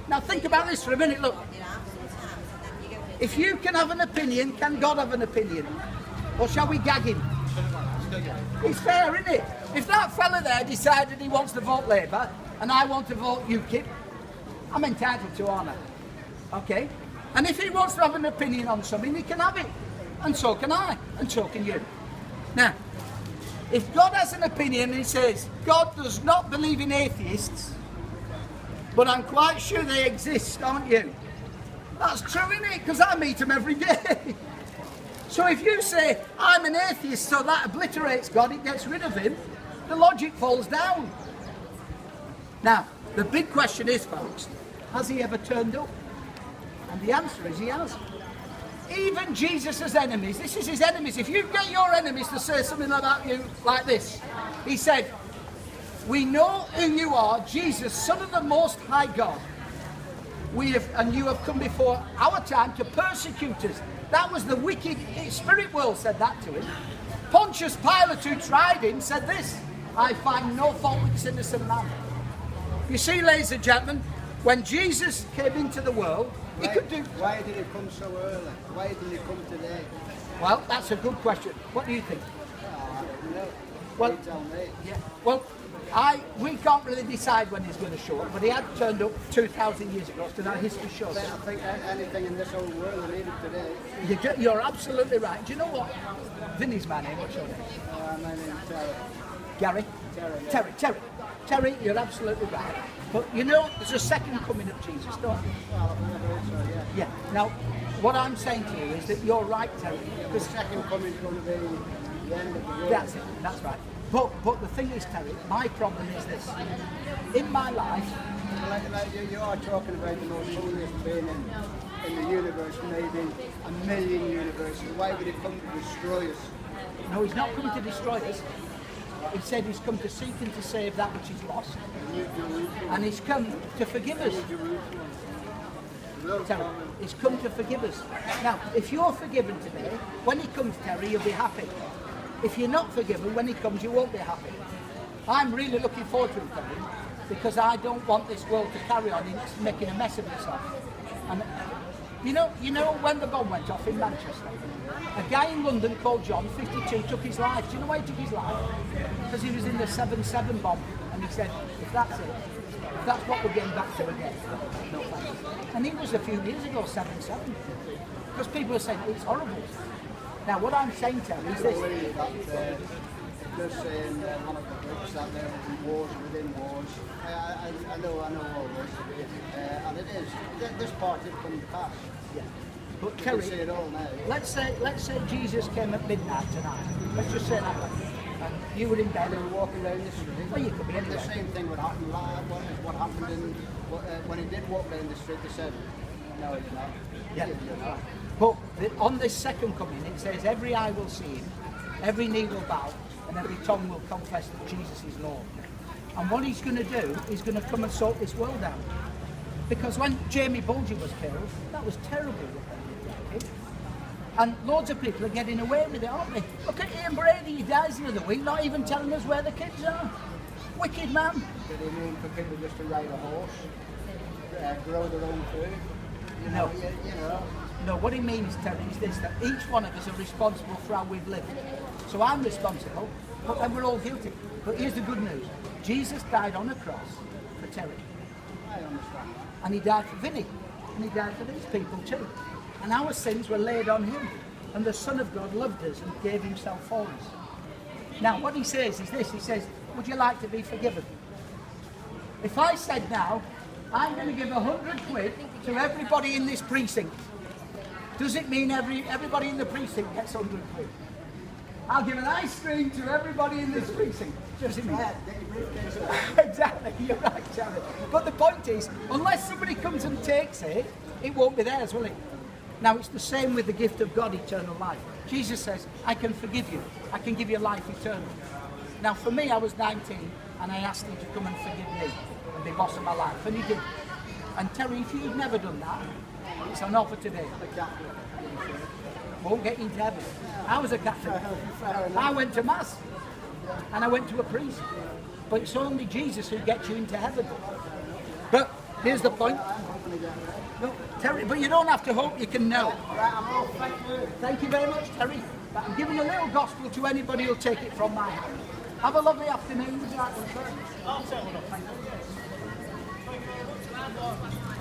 Now think about this for a minute, look. If you can have an opinion, can God have an opinion? Or shall we gag him? It's fair, isn't it? If that fella there decided he wants to vote Labour and I want to vote UKIP, I'm entitled to, aren't I? Okay? And if he wants to have an opinion on something, he can have it. And so can I. And so can you. Now, if God has an opinion and he says, God does not believe in atheists, but I'm quite sure they exist, aren't you? That's true, isn't it? Because I meet them every day. So if you say, I'm an atheist, so that obliterates God, it gets rid of him, the logic falls down. Now, the big question is, folks, has he ever turned up? And the answer is he has. Even Jesus' enemies, this is his enemies. If you get your enemies to say something about you like this, he said, we know who you are, Jesus, Son of the Most High God. And you have come before our time to persecute us. That was the wicked spirit world said that to him. Pontius Pilate, who tried him, said this, I find no fault with this innocent man. You see, ladies and gentlemen, when Jesus came into the world, he could do... Why did he come so early? Why didn't he come today? Well, that's a good question. What do you think? I don't know. Well, You tell me. yeah. Well, we can't really decide when he's going to show up, but he had turned up 2,000 years ago, so that history shows. I think anything in this whole world is needed today. You're absolutely right. Do you know what? Vinny's my name. What's your name? My name's Terry. Gary? Terry. Terry, you're absolutely right. But you know, there's a second coming of Jesus, don't you? Well, I've never heard so, yeah. Yeah. Now, what I'm saying to you is that you're right, Terry. The second coming is going to be the end of the world. That's it. That's right. But the thing is, Terry, my problem is this. In my life... Like you are talking about the most holiest being in the universe, maybe a million universes. Why would he come to destroy us? No, he's not coming to destroy us. He said he's come to seek and to save that which is lost. And he's come to forgive us. Terry, he's come to forgive us. Now, if you're forgiven today, when he comes, Terry, you'll be happy. If you're not forgiven, when he comes, you won't be happy. I'm really looking forward to him coming, because I don't want this world to carry on in making a mess of itself. And you know when the bomb went off in Manchester, a guy in London called John, 52, took his life. Do you know why he took his life? Because he was in the 7/7 bomb, and he said, if that's it, if that's what we're getting back to again, no thanks. And it was a few years ago, 7/7, because people are saying it's horrible. Now, what I'm saying, Terry, is this. Just saying one of the groups that there will be wars within wars. I know all this. And it is. This party can pass. Yeah. But You Terry, can see it all now. let's say Jesus came at midnight tonight. Let's just say that way. And you were in bed. They were walking down the street. Well, you could be anywhere. The same thing would happen live. What happened when he did walk down the street? They said, no, you're not. Yeah. You're not. But on this second coming, it says every eye will see him, every knee will bow, and every tongue will confess that Jesus is Lord. And what he's going to do, he's going to come and sort this world out. Because when Jamie Bulger was killed, that was terrible. And loads of people are getting away with it, aren't they? Look at Ian Brady, he dies the other week, not even telling us where the kids are. Wicked man. Did he mean for people just to ride a horse, grow their own food? No. You know. No, what he means, Terry, is this, that each one of us are responsible for how we've lived. So I'm responsible, but then we're all guilty. But here's the good news. Jesus died on a cross for Terry. I understand. And he died for Vinny. And he died for these people too. And our sins were laid on him. And the Son of God loved us and gave himself for us. Now, what he says is this. He says, would you like to be forgiven? If I said now, I'm going to give 100 quid to everybody in this precinct, does it mean everybody in the precinct gets 100 quid? I'll give an ice cream to everybody in this precinct. Does it mean? Exactly, you're right, Charlie. But the point is, unless somebody comes and takes it, it won't be theirs, will it? Now, it's the same with the gift of God, eternal life. Jesus says, I can forgive you. I can give you life eternal. Now, for me, I was 19, and I asked him to come and forgive me and be boss of my life, and he did. And Terry, if you've never done that, it's an offer today. Won't get you into heaven. I was a Catholic. I went to Mass, and I went to a priest. But it's only Jesus who gets you into heaven. But Here's the point. I'm hoping to get it. No, Terry, but you don't have to hope, you can know. Right, I'm off. Thank you. Thank you very much, Terry. But I'm giving a little gospel to anybody who'll take it from my hand. Have a lovely afternoon. Would you like one, sir? I'll set one up. Thank you.